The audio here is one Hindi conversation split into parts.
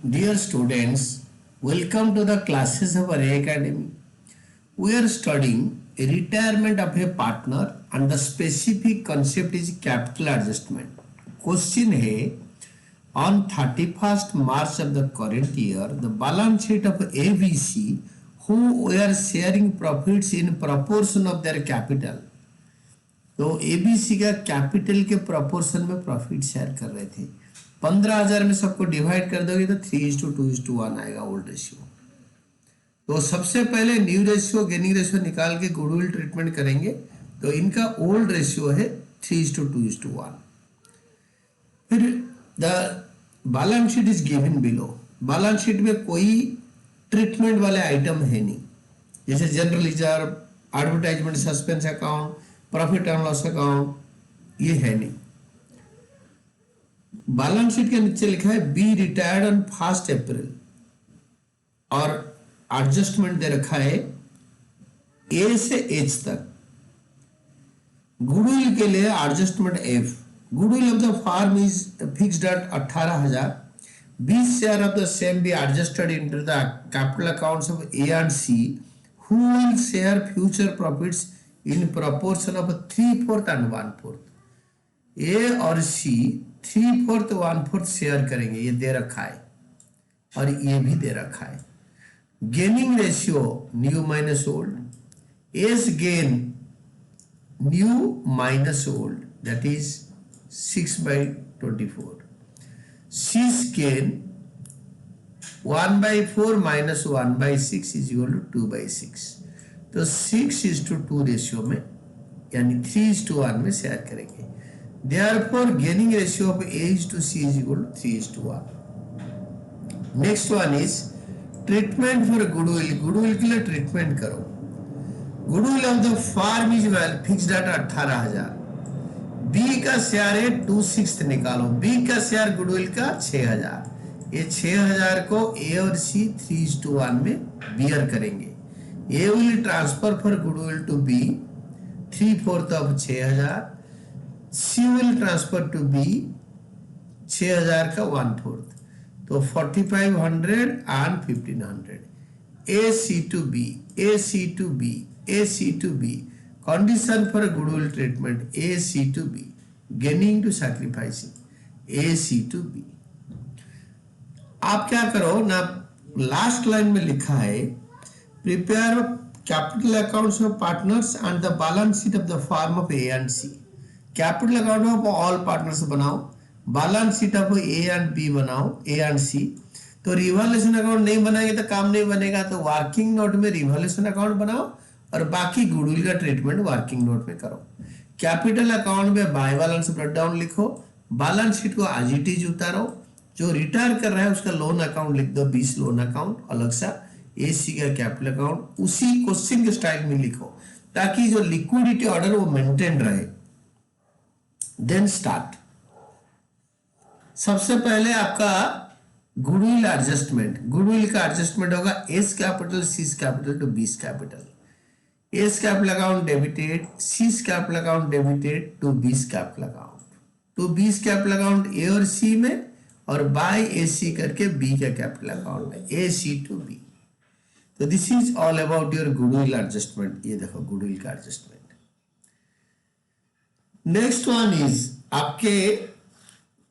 Dear students, welcome to the classes of Array Academy. We are studying a retirement of a partner and the specific concept is capital adjustment. Question है on 31st March of the current year, the balance sheet of ABC who were sharing profits in proportion of their capital. तो ABC का कैपिटल के प्रोपोर्शन में प्रॉफिट शेयर कर रहे थे. 15,000 में सबको डिवाइड कर दोगे तो 3:2:1 आएगा ओल्ड रेशियो. तो सबसे पहले न्यू रेशियो गेनिंग रेशियो निकाल के गुडविल ट्रीटमेंट करेंगे. तो इनका ओल्ड रेशियो है 3:2:1. फिर the balance sheet is given below. Balance sheet में कोई ट्रीटमेंट वाले आइटम है नहीं, जैसे general reserve, advertisement, suspense account, profit and loss account, ये है नहीं. बैलेंस शीट के नीचे लिखा है बी रिटायर्ड ऑन 1 अप्रैल और एडजस्टमेंट दे रखा है ए से एच तक. गुडविल के लिए adjustment F. Goodwill of the firm is fixed at 18,000. 20 share of the same be adjusted into the capital accounts of A and see who will share future profits in proportion of 3/4 and 1/4. ए और सी 3/4 1/4 शेयर करेंगे. ये दे रखा है और ये भी दे रखा है. Gaining ratio new minus old. S gain new minus old that is 6/24. C's gain 1/4 minus 1/6 is equal to 2/6. तो 6:2 रेशियो में यानी 3:1 में शेयर करेंगे. Therefore, gaining ratio of A is to C is equal to 3:1. Next one is treatment for goodwill. Goodwill के लिए treatment करो. Goodwill of the firm is well fixed at 18,000. B का शेयर है 2/6 निकालो. B का शेयर गुडविल का 6,000. ये 6,000 को A और C 3:1 में बियर करेंगे. A will transfer for goodwill to B 3/4 of 6,000. C will transfer to B 6,000 का 1/4. तो 4,500 and 1,500. AC to B, AC to B, AC to B. Condition for goodwill treatment AC to B. Gaining to sacrificing AC to B. आप क्या करो ना, लास्ट लाइन में लिखा है prepare capital accounts of partners and the balance sheet of the firm of A and C. Capital account of all partners बनाओ, balance sheet of A and B बनाओ, ए एंड सी. तो रिवॉल्यूशन अकाउंट नहीं बनाएंगे तो काम नहीं बनेगा. तो वर्किंग नोट में रिवॉल्यूशन अकाउंट बनाओ और बाकी गुडविल का ट्रीटमेंट वर्किंग नोट में करो. कैपिटल अकाउंट में बाय बैलेंस ब्रेकडाउन लिखो, बैलेंस शीट को एज इट इज उतारो. जो रिटायर कर रहा है उसका लोन अकाउंट लिख दो, 20 लोन अकाउंट अलग सा. एसी का कैपिटल अकाउंट उसी क्वेश्चन के स्टाइल में लिखो ताकि जो लिक्विडिटी ऑर्डर वो मेंटेन रहे. Then start. सबसे पहले आपका गुडविल एडजस्टमेंट. गुडविल का एडजस्टमेंट होगा A's capital C's capital to B's capital. A's capital account debited, C's capital account debited to B's capital account. तो बीस कैपिटल अकाउंट ए और सी में और बाय ए सी करके बी का कैपिटल अकाउंट में ए सी टू बी. तो this is all about your goodwill adjustment. ये देखो गुडविल का एडजस्टमेंट. नेक्स्ट वन इज आपके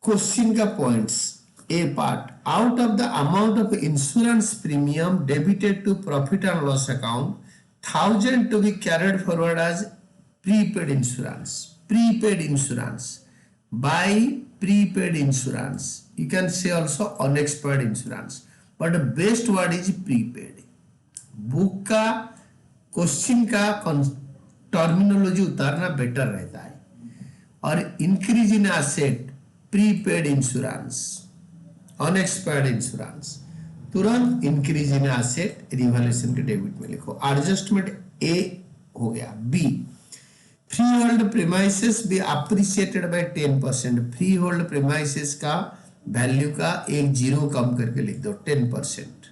क्वेश्चन का points. A part out of the amount of insurance premium debited to profit and loss account 1,000 to be carried forward as prepaid insurance. Prepaid insurance by prepaid insurance. You can say also unexpired insurance but best word is prepaid. Book का क्वेश्चन का टर्मिनोलॉजी उतारना बेटर रहता है. और increase in asset prepaid insurance, unexpired insurance. तुरंत इंक्रीज इन एसेट रिवॉल्यूशन के डेबिट में लिखो. एडजस्टमेंट ए हो गया. B free hold premises be appreciated by 10%. Free hold premises का वैल्यू का एक जीरो कम करके लिख दो 10%.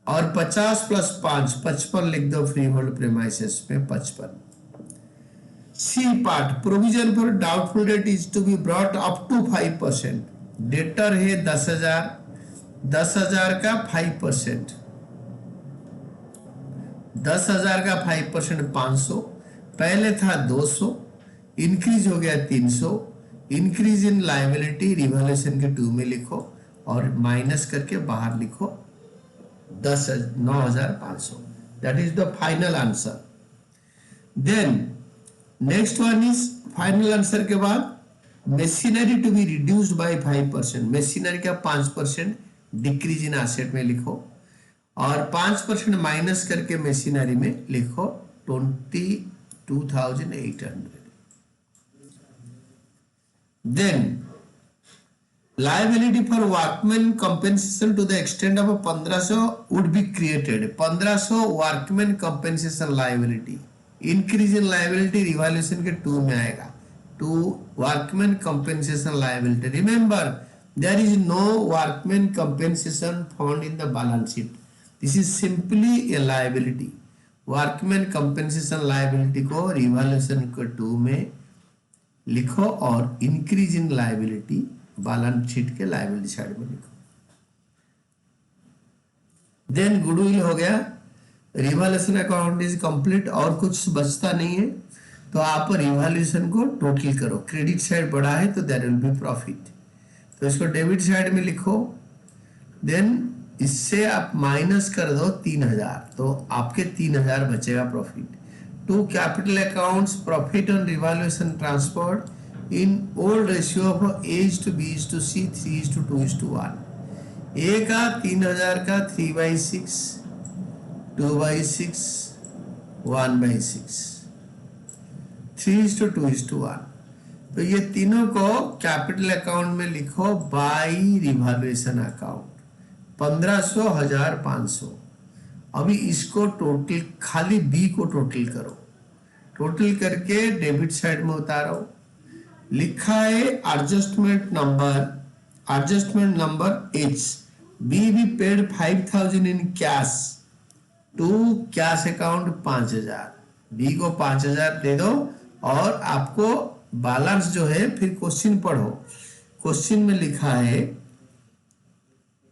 और 50 + 5 55 लिख दो. फ्री होल्ड प्रीमाइसेस में 55. C part provision for doubtful debt is to be brought up to 5%. Debtor है 10,000, 10,000 का 5%, 10,000 का 5% 500, पहले था 200, इंक्रीज हो गया 300, इंक्रीज इन लाइबिलिटी रिवॉल्यूशन के 2 में लिखो और माइनस करके बाहर लिखो 9,500, that is the final answer. Then next one is final answer के बाद machinery to be reduced by 5%, machinery का 5% डिक्रीज इन एसेट में लिखो और 5% माइनस करके मशीनरी में लिखो 22,800। Then liability for workmen compensation to the extent of 1500 would be created, 1500 workmen compensation liability, increase in liability revaluation के 2 में आएगा, 2 workmen compensation liability, remember there is no workmen compensation fund in the balance sheet, this is simply a liability, workmen compensation liability को revaluation के 2 में लिखो और increase in liability balance sheet के लायबिलिटी साइड में लिखो। देन गुडविल हो गया, रिवॉल्यूशन अकाउंट इज कंप्लीट और कुछ बचता नहीं है, तो आप रिवॉल्यूशन को टोटल करो, क्रेडिट साइड बड़ा है तो देयर विल बी प्रॉफिट, तो इसको डेबिट साइड में लिखो। देन इससे आप माइनस कर दो 3,000, तो आपके 3,000 बचेगा profit. To capital accounts profit on revaluation transfer in old ratio of A is to B is to C, 3 is to 2 is to 1, A का 3,000 का 3/6, 2/6, 1/6, 3 is to 2 is to 1, तो ये तीनों को कैपिटल अकाउंट में लिखो बाय रिवॉल्यूशन अकाउंट 1500, 1,500। अभी इसको टोटल खाली बी को टोटल करो, टोटल करके डेबिट साइड में उतारो, लिखा है adjustment number H, B B paid 5,000 in cash to cash account 5,000, B को 5,000 दे दो और आपको बैलेंस जो है, फिर क्वेश्चन पढ़ो, क्वेश्चन में लिखा है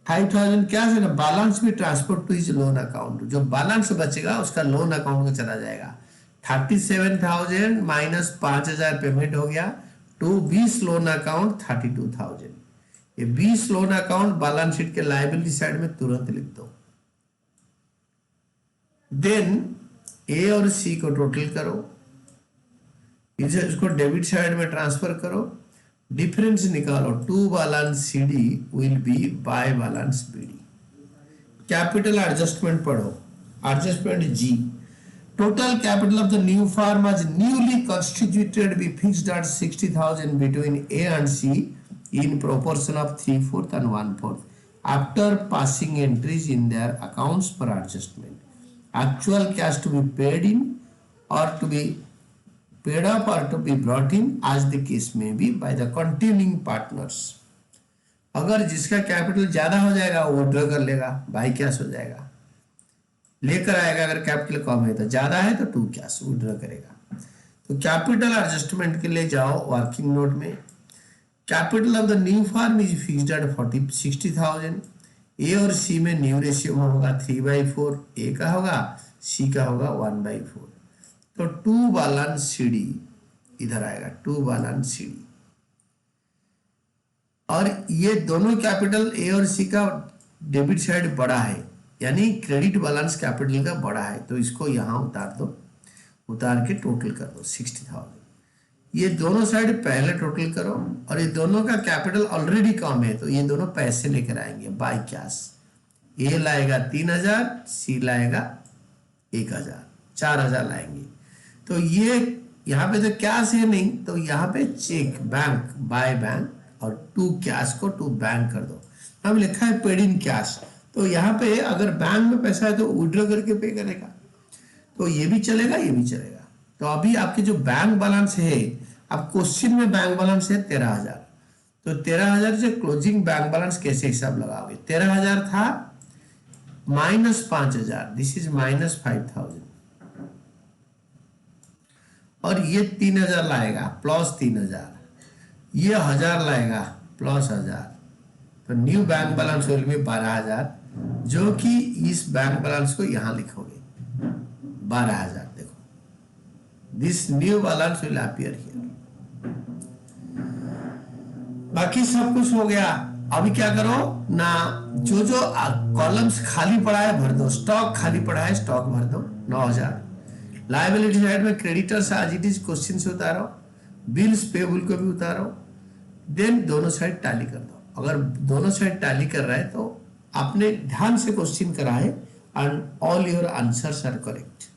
5,000 कैश है ना, बैलेंस भी transfer to his loan account, जो बैलेंस बचेगा उसका लोन अकाउंट में चला जाएगा। 37,000 माइनस 5,000 पेमेंट हो गया टू 20 लोन अकाउंट 32,000, ये 20 लोन अकाउंट बैलेंस शीट के लायबिलिटी साइड में तुरंत लिख दो। देन ए और सी को टोटल करो, इसे इसको डेबिट साइड में ट्रांसफर करो, डिफरेंस निकालो, to balance C D will be by balance B D. Capital adjustment पढ़ो, एडजस्टमेंट जी, total capital of the new firm as newly constituted be fixed at 60,000 between A and C in proportion of 3/4 and 1/4 after passing entries in their accounts for adjustment. Actual cash to be paid in or to be paid up or to be brought in as the case may be by the continuing partners. अगर जिसका कैपिटल ज्यादा हो जाएगा वो ड्रॉ कर लेगा, बाई कैश हो जाएगा, लेकर आएगा, अगर कैपिटल कम है तो ज्यादा है तो टू कैश विड्रॉ करेगा। तो कैपिटल एडजस्टमेंट के लिए जाओ वर्किंग नोट में, capital of the new firm is fixed at 60,000, ए और सी में न्यू रेशियो में होगा 3/4, ए का होगा, सी का होगा 1/4, तो 2 बैलेंस सी डी इधर आएगा, 2 बैलेंस सी डी, और ये दोनों कैपिटल ए और सी का डेबिट साइड बड़ा है, यानी क्रेडिट बैलेंस कैपिटल का बड़ा है, तो इसको यहां उतार दो, उतार के टोटल कर दो 60,000, ये दोनों साइड पहले टोटल करो, और ये दोनों का कैपिटल ऑलरेडी कम है तो ये दोनों पैसे लेकर आएंगे बाय कैश, ए लाएगा 3,000, सी लाएगा 1,000, 4,000 लाएंगे, तो ये यहाँ पे तो कैश है नहीं, तो यहाँ पे चेक बैंक बाय बैंक और टू कैश को टू बैंक कर दो। अब लिखा है पेड इन कैश, तो यहाँ पे अगर बैंक में पैसा है तो विड्रॉ करके पे करेगा, तो ये भी चलेगा ये भी चलेगा। तो अभी आपके जो बैंक बैलेंस है, अब क्वेश्चन में बैंक बैलेंस है 13,000, तो 13,000 से क्लोजिंग बैंक बैलेंस कैसे हिसाब लगाओगे, 13,000 था माइनस 5,000, दिस इज माइनस 5,000, और ये 3,000 लाएगा प्लस 3,000, ये 1,000 लाएगा प्लस 1,000, तो new bank balance will be 12,000, जो कि इस बैंक बैलेंस को यहां लिखोगे 12,000। देखो this new balance will appear here. बाकी सब कुछ हो गया। अभी क्या करो ना, जो जो कॉलम्स खाली पड़ा है भर दो। स्टॉक खाली पड़ा है, स्टॉक भर दो 9,000। लायबिलिटी साइड में क्रेडिटर्स आज इट इज क्वेश्चन से उतारो, बिल्स पेबल को भी उतारो, देन दोनों साइड टैली कर दो। अगर दोनों साइड टैली कर रहा है तो आपने ध्यान से क्वेश्चन करा है and all your answers are correct.